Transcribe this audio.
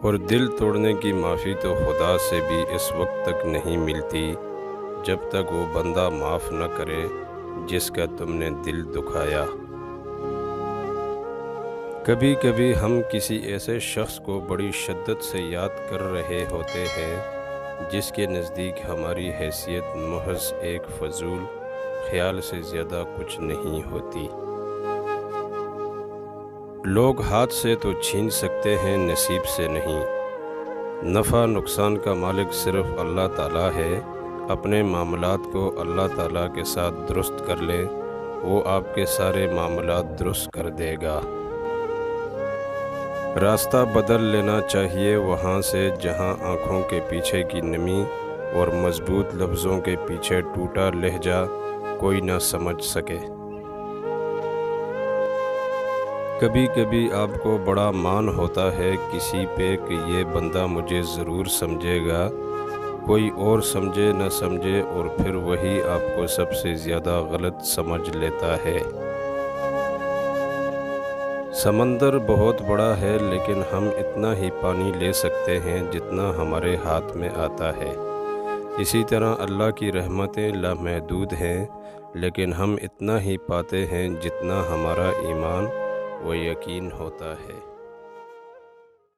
اور دل توڑنے کی معافی تو خدا سے بھی اس وقت تک نہیں ملتی جب تک وہ بندہ معاف نہ کرے جس کا تم نے دل دکھایا۔ کبھی کبھی ہم کسی ایسے شخص کو بڑی شدت سے یاد کر رہے ہوتے ہیں جس کے نزدیک ہماری حیثیت محض ایک فضول خیال سے زیادہ کچھ نہیں ہوتی۔ لوگ ہاتھ سے تو چھین سکتے ہیں، نصیب سے نہیں۔ نفع نقصان کا مالک صرف اللہ تعالیٰ ہے۔ اپنے معاملات کو اللہ تعالیٰ کے ساتھ درست کر لیں، وہ آپ کے سارے معاملات درست کر دے گا۔ راستہ بدل لینا چاہیے وہاں سے جہاں آنکھوں کے پیچھے کی نمی اور مضبوط لفظوں کے پیچھے ٹوٹا لہجہ کوئی نہ سمجھ سکے۔ کبھی کبھی آپ کو بڑا مان ہوتا ہے کسی پہ کہ یہ بندہ مجھے ضرور سمجھے گا، کوئی اور سمجھے نہ سمجھے، اور پھر وہی آپ کو سب سے زیادہ غلط سمجھ لیتا ہے۔ سمندر بہت بڑا ہے لیکن ہم اتنا ہی پانی لے سکتے ہیں جتنا ہمارے ہاتھ میں آتا ہے۔ اسی طرح اللہ کی رحمتیں لامحدود ہیں لیکن ہم اتنا ہی پاتے ہیں جتنا ہمارا ایمان و یقین ہوتا ہے۔